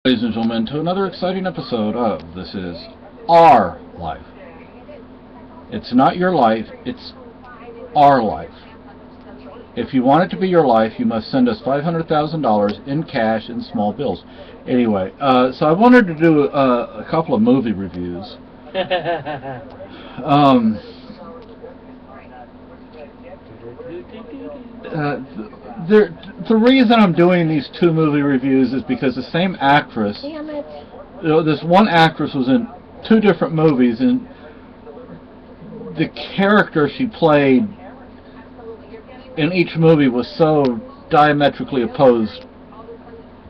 Ladies and gentlemen, to another exciting episode of This Is Our Life. It's not your life, it's our life. If you want it to be your life, you must send us $500,000 in cash in small bills. Anyway, so I wanted to do a couple of movie reviews. The reason I'm doing these two movie reviews is because the same actress, Damn it. this one actress was in two different movies, and the character she played in each movie was so diametrically opposed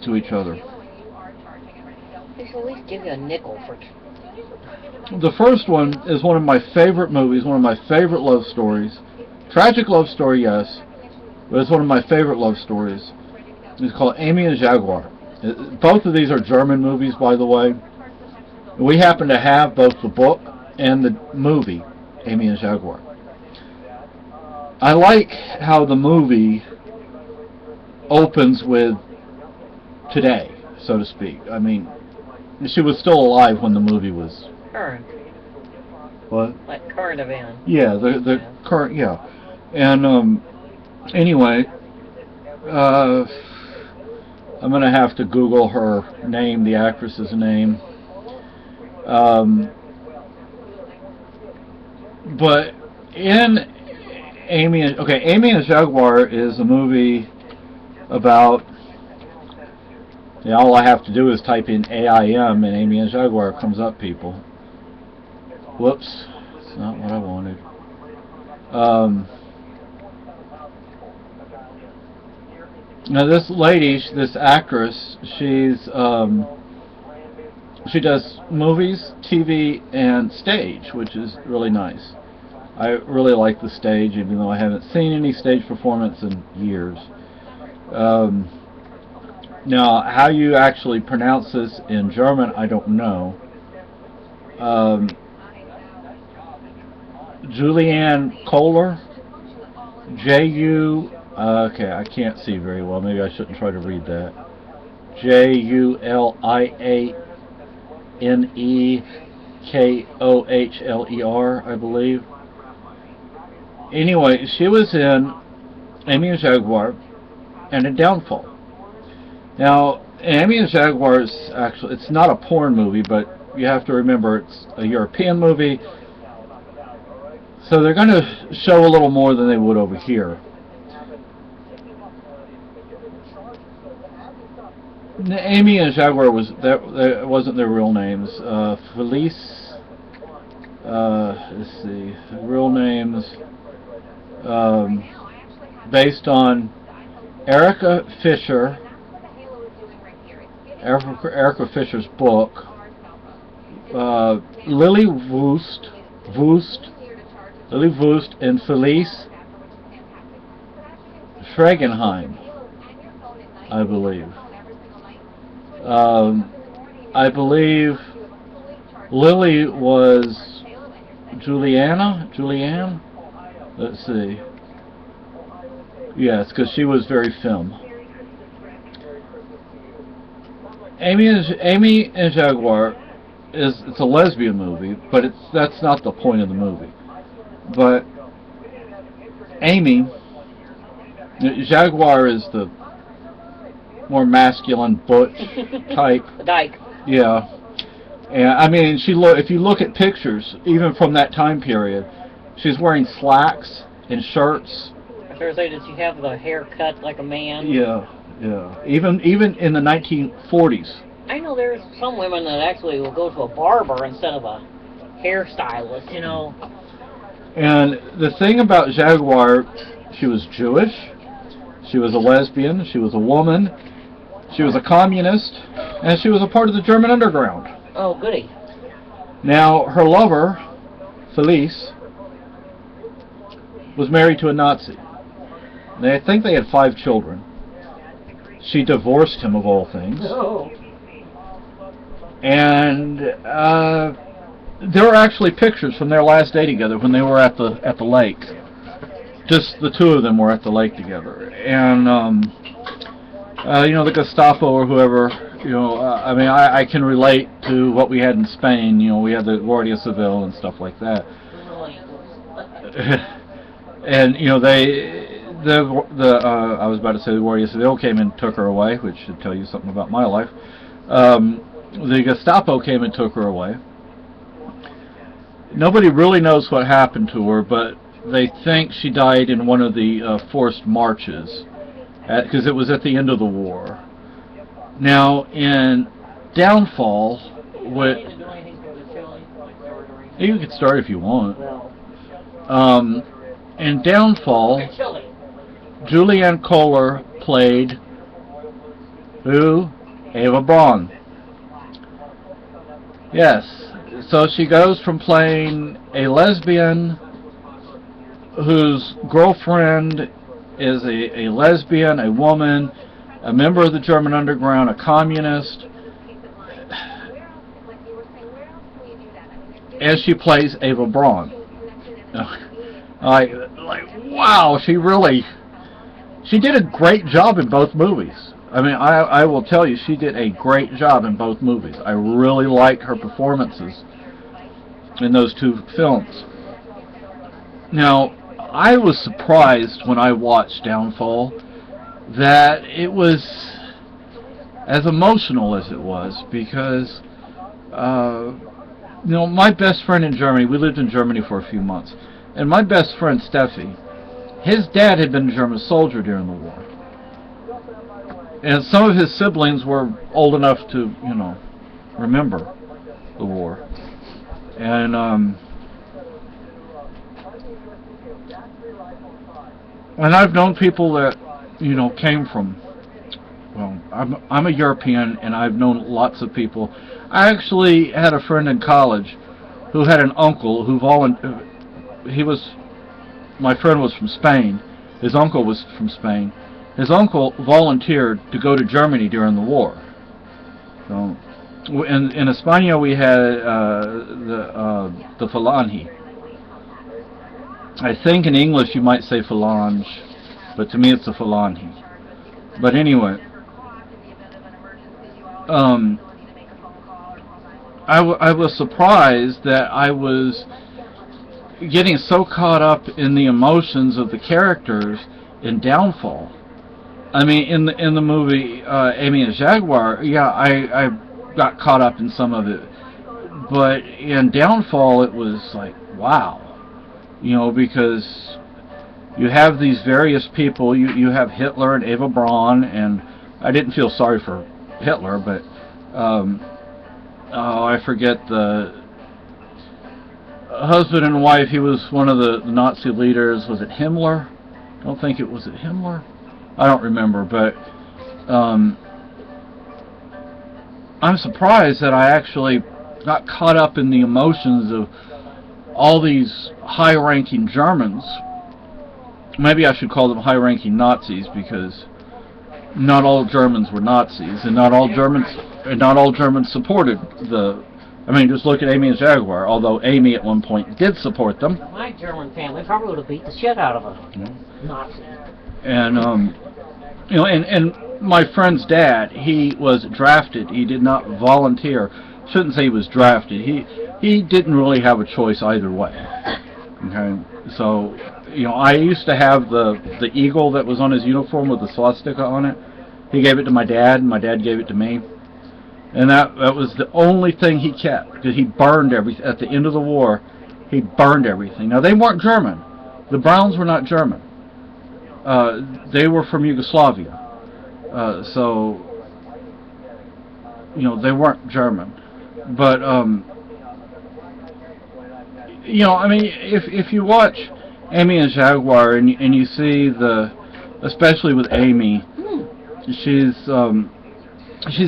to each other. They should at least give you a nickel for... The first one is one of my favorite movies, one of my favorite love stories. Tragic love story, yes, but it's one of my favorite love stories. It's called Amy and Jaguar. Both of these are German movies, by the way. We happen to have both the book and the movie, Amy and Jaguar. I like how the movie opens with today, so to speak. I mean, she was still alive when the movie was... Current. What? Like current event. Yeah, the current, yeah. And, anyway, I'm going to have to Google her name, the actress's name. But in Amy and Jaguar is a movie about, yeah, all I have to do is type in AIM and Amy and Jaguar comes up, people. Whoops, it's not what I wanted. Now this lady, this actress, she does movies, TV, and stage, which is really nice. I really like the stage, even though I haven't seen any stage performance in years. Now, how you actually pronounce this in German, I don't know. Julianne Kohler, J-U... okay, I can't see very well. Maybe I shouldn't try to read that. Julianekohler, I believe. Anyway, she was in Amy and Jaguar and in Downfall. Now, Amy and Jaguar is actually, it's not a porn movie, but you have to remember it's a European movie, so they're going to show a little more than they would over here. Amy and Jaguar that wasn't their real names. Felice. Let's see, real names. Based on Erica Fisher's book. Lily Woost, and Felice Fragenheim, I believe. I believe Lily was Julianne? Let's see. Yes, because she was very film. Amy and Jaguar it's a lesbian movie, but that's not the point of the movie. But Amy, Jaguar is the more masculine, butch type. Dyke. Yeah. And I mean, if you look at pictures, even from that time period, she's wearing slacks and shirts. I was going to say, did she have the hair cut like a man? Yeah, yeah. Even in the 1940s. I know there's some women that actually will go to a barber instead of a hairstylist, you know. And the thing about Jaguar, she was Jewish, she was a lesbian, she was a woman, she was a communist, and she was a part of the German underground. Oh, goody. Now, her lover, Felice, was married to a Nazi. I think they had 5 children. She divorced him, of all things. Oh. And there were actually pictures from their last day together when they were at the lake. Just the two of them were at the lake together. And the Gestapo or whoever I mean, I can relate to what we had in Spain. We had the Guardia Civil and stuff like that. And I was about to say the Guardia Civil came and took her away, which should tell you something about my life. The Gestapo came and took her away. Nobody really knows what happened to her, but they think she died in one of the forced marches, because it was at the end of the war. Now, in Downfall, you can start if you want. In Downfall, Julianne Kohler played who? Eva Braun. Yes. So she goes from playing a lesbian whose girlfriend is a lesbian, a woman, a member of the German underground, a communist, and she plays Eva Braun. Wow, she did a great job in both movies. I mean, I will tell you, she did a great job in both movies. I really liked her performances in those two films. Now, I was surprised when I watched Downfall that it was as emotional as it was, because my best friend in Germany, we lived in Germany for a few months, and my best friend Steffi, his dad had been a German soldier during the war, and some of his siblings were old enough to remember the war, and I've known people that came from, I'm a European, and I've known lots of people. I actually had a friend in college who had an uncle who my friend was from Spain. His uncle was from Spain. His uncle volunteered to go to Germany during the war. So, in España we had the Falange. I think in English you might say Falange, but to me it's the Falange. But anyway, I was surprised that I was getting so caught up in the emotions of the characters in Downfall. I mean, in the movie Amy and Jaguar, yeah, I got caught up in some of it, but in Downfall it was like, wow, because you have these various people. You have Hitler and Eva Braun, and I didn't feel sorry for Hitler, but I forget the husband and wife. He was one of the Nazi leaders. Was it Himmler? I don't think it was Himmler. I don't remember, but I'm surprised that I actually got caught up in the emotions of all these high-ranking Germans. Maybe I should call them high-ranking Nazis, because not all Germans were Nazis, and not all Germans supported the. I mean, just look at Amy and Jaguar. Although Amy at one point did support them. My German family probably would have beat the shit out of a Nazi. And and my friend's dad, he was drafted. He did not volunteer. Shouldn't say he was drafted. He didn't really have a choice either way. Okay, so I used to have the eagle that was on his uniform with the swastika on it. He gave it to my dad, and my dad gave it to me. And that was the only thing he kept, because he burned everything. At the end of the war, he burned everything. Now, they weren't German. The Browns were not German. They were from Yugoslavia. So, they weren't German. But, I mean, if you watch Amy and Jaguar, and you see especially with Amy, she's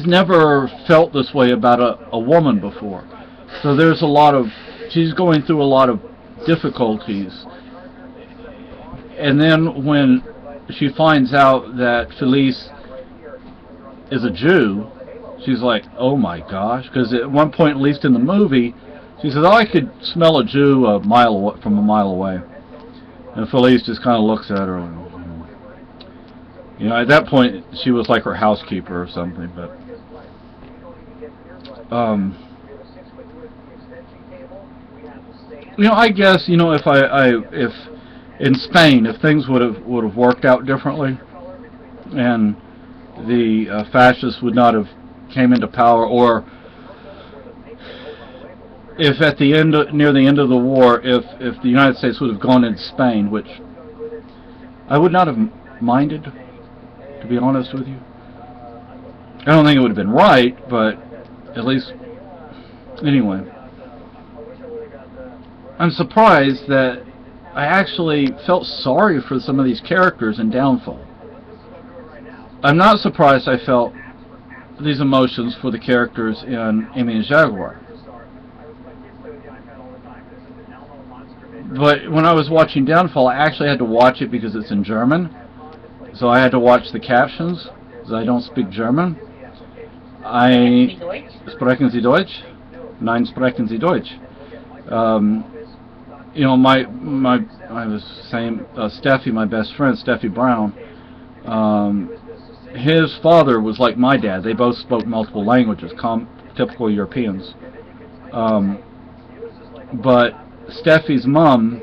never felt this way about a woman before. So she's going through a lot of difficulties. And then when she finds out that Felice is a Jew, she's like, oh my gosh. Because at one point, at least in the movie, she says, I could smell a Jew from a mile away. And Felice just kind of looks at her and, at that point, she was like her housekeeper or something, but I guess if in Spain, if things would have worked out differently, and the fascists would not have came into power, or if at the end, near the end of the war, if the United States would have gone into Spain, which I would not have minded, to be honest with you. I don't think it would have been right, but at least, anyway. I'm surprised that I actually felt sorry for some of these characters in Downfall. I'm not surprised I felt these emotions for the characters in Amy and Jaguar. But when I was watching Downfall, I actually had to watch it because it's in German. So I had to watch the captions, because I don't speak German. Sprechen Sie Deutsch? Nein, sprechen Sie Deutsch. I was saying, Steffi, my best friend, Steffi Brown, his father was like my dad. They both spoke multiple languages, typical Europeans. But Steffi's mom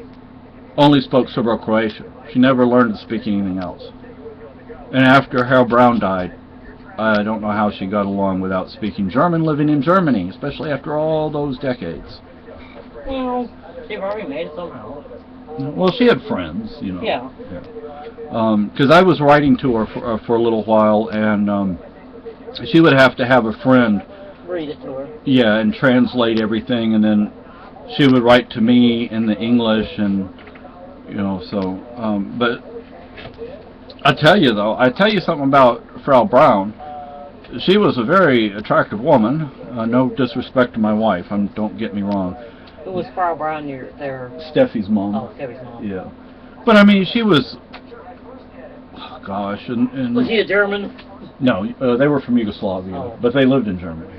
only spoke Serbo-Croatian. She never learned to speak anything else. And after Harold Brown died, I don't know how she got along without speaking German, living in Germany, especially after all those decades. Well, she probably made it somehow. Well, she had friends, Yeah. Because I was writing to her for a little while, and she would have to have a friend read it to her. Yeah, and translate everything, and then she would write to me in the English, and but I tell you something about Frau Brown. She was a very attractive woman. No disrespect to my wife, don't get me wrong. Who was Frau Brown? There. Steffi's mom. Oh, Steffi's mom. Yeah, but I mean, she was. Oh, gosh, and was he a German? No, they were from Yugoslavia, but they lived in Germany.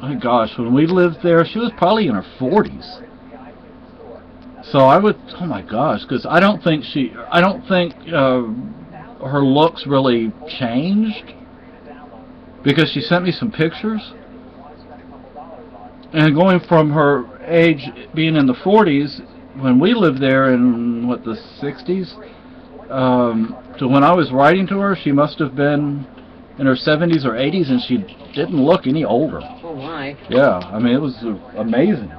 My gosh, when we lived there, she was probably in her 40s. So I would, oh my gosh, because I don't think her looks really changed, because she sent me some pictures, and going from her age being in the 40s when we lived there in the 60s, to when I was writing to her, she must have been in her 70s or 80s, and she didn't look any older. Oh my. Yeah, I mean, it was amazing.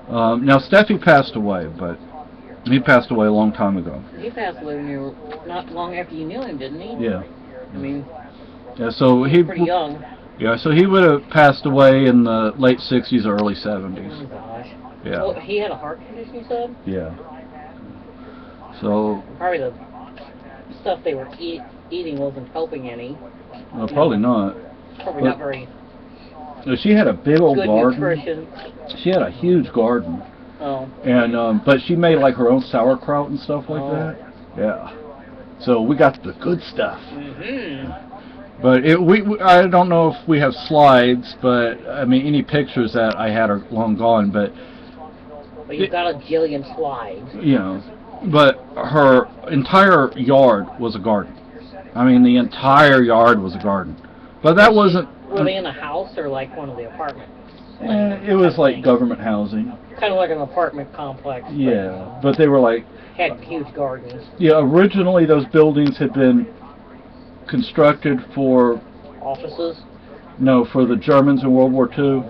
Now Steffi passed away, but he passed away a long time ago. He passed away not long after you knew him, didn't he? Yeah. I mean, yeah, so he pretty young. Yeah, so he would have passed away in the late 60s or early 70s. Oh gosh. Yeah. Well, he had a heart condition, you said? Yeah. So probably the stuff they were eating wasn't helping any. Well, probably not. Probably not very. She had a big old good garden. Nutrition. She had a huge garden. Oh. And but she made like her own sauerkraut and stuff like that. Yeah. So we got the good stuff. Mhm. But I don't know if we have slides, but I mean any pictures that I had are long gone. But you've got a jillion slides. But her entire yard was a garden. I mean, the entire yard was a garden. But that wasn't. Were they in a house or like one of the apartments? It was like government housing. Kind of like an apartment complex. Yeah, but they were like. Had huge gardens. Yeah, originally those buildings had been constructed for. Offices? No, for the Germans in World War II.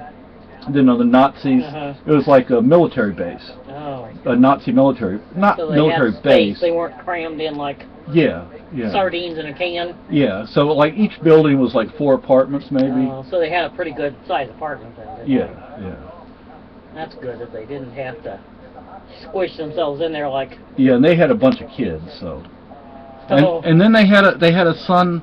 Then the Nazis. It was like a military base. Oh. A Nazi military, not so they military had base. They weren't crammed in like. Yeah. Sardines in a can. Yeah, so like each building was like 4 apartments maybe. So they had a pretty good sized apartment then. Yeah. That's good that they didn't have to squish themselves in there like. Yeah, and they had a bunch of kids, so. Oh. And then they had a son.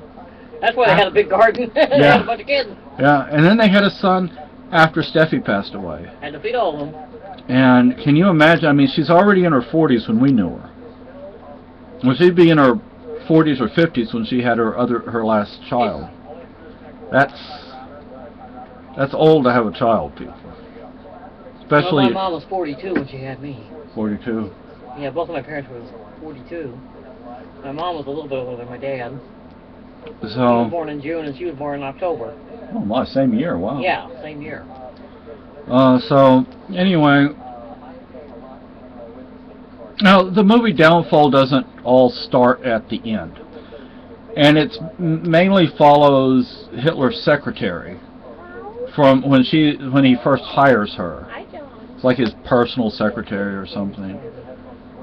That's why they had a big garden. They had a bunch of kids. Yeah, and then they had a son after Steffi passed away. Had to feed all of them. And can you imagine? I mean, she's already in her 40s when we knew her. Well, she'd be in her 40s or 50s when she had her last child. That's old to have a child, people. Especially. Well, my mom was 42 when she had me. 42. Yeah, both of my parents were 42. My mom was a little bit older than my dad. He was So, born in June and she was born in October. oh my, same year. Wow. Yeah, same year. So anyway, now the movie Downfall doesn't all start at the end, and it mainly follows Hitler's secretary from when he first hires her. It's like his personal secretary or something,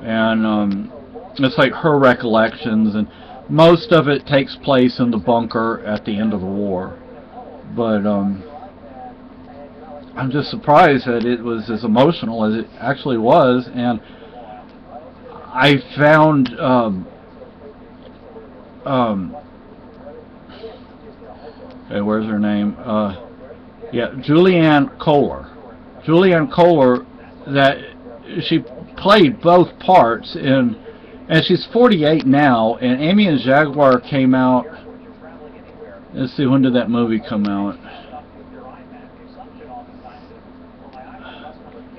and it's like her recollections, and most of it takes place in the bunker at the end of the war. But I'm just surprised that it was as emotional as it actually was, and I found hey, where's her name? Yeah, Julianne Kohler. Julianne Kohler, that she played both parts in, and she's 48 now. And Amy and Jaguar came out. Let's see, when did that movie come out?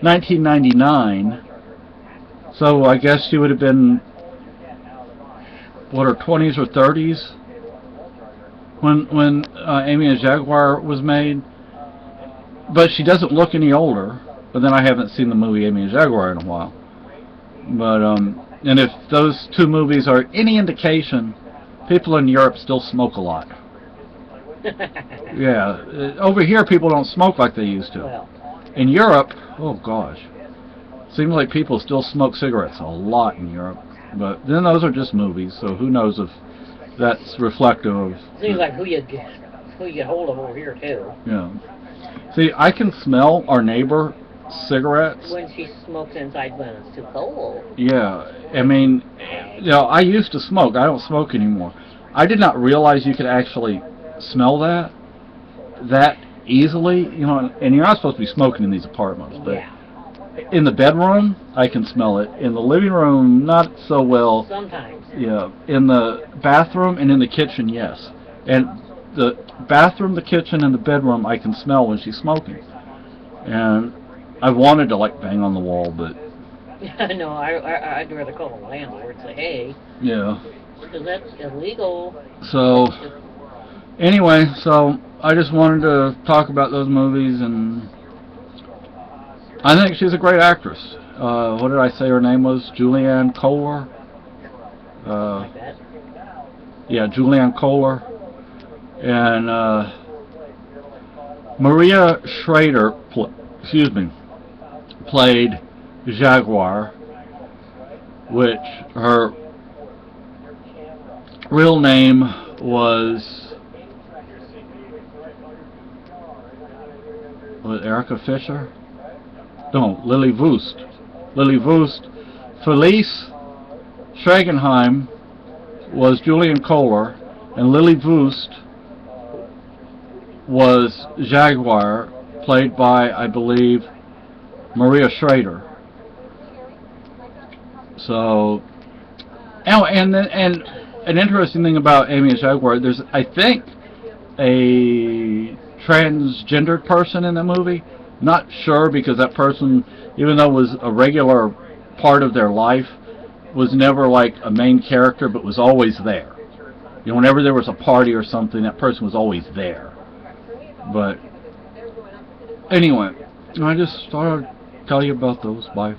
1999. So I guess she would have been, what, her 20s or 30s when Amy and Jaguar was made. But she doesn't look any older. But then I haven't seen the movie Amy and Jaguar in a while. But and if those two movies are any indication, people in Europe still smoke a lot. Yeah, over here people don't smoke like they used to. Well, In Europe, oh gosh, seems like people still smoke cigarettes a lot in Europe. But then those are just movies, so who knows if that's reflective of. seems like who you get hold of over here too. Yeah. See, I can smell our neighbor cigarettes. When she smokes inside when it's too cold. Yeah, I mean, you know, I used to smoke. I don't smoke anymore. I did not realize you could actually smell that easily. You know, and you're not supposed to be smoking in these apartments, but Yeah. in the bedroom, I can smell it. In the living room, not so well. Sometimes. Yeah. In the bathroom and in the kitchen, yes. And the bathroom, the kitchen, and the bedroom, I can smell when she's smoking. And I wanted to like bang on the wall, but No, I'd rather call the landlord and say, hey, yeah. because that's illegal. So anyway, so I just wanted to talk about those movies, and I think she's a great actress. What did I say her name was? Julianne Kohler? Like that. Yeah, Julianne Kohler. And Maria Schrader, played Jaguar, which her real name was Erica Fisher? No, Lily Voost. Lily Voost. Felice Schragenheim was Julianne Kohler, and Lily Voost was Jaguar, played by, I believe, Maria Schrader. So, and an interesting thing about Amy and Jaguar, there's, I think, a transgendered person in the movie. Not sure, because that person, even though it was a regular part of their life, was never like a main character, but was always there. You know, whenever there was a party or something, that person was always there. But anyway, I just thought I'd tell you about those. Bye.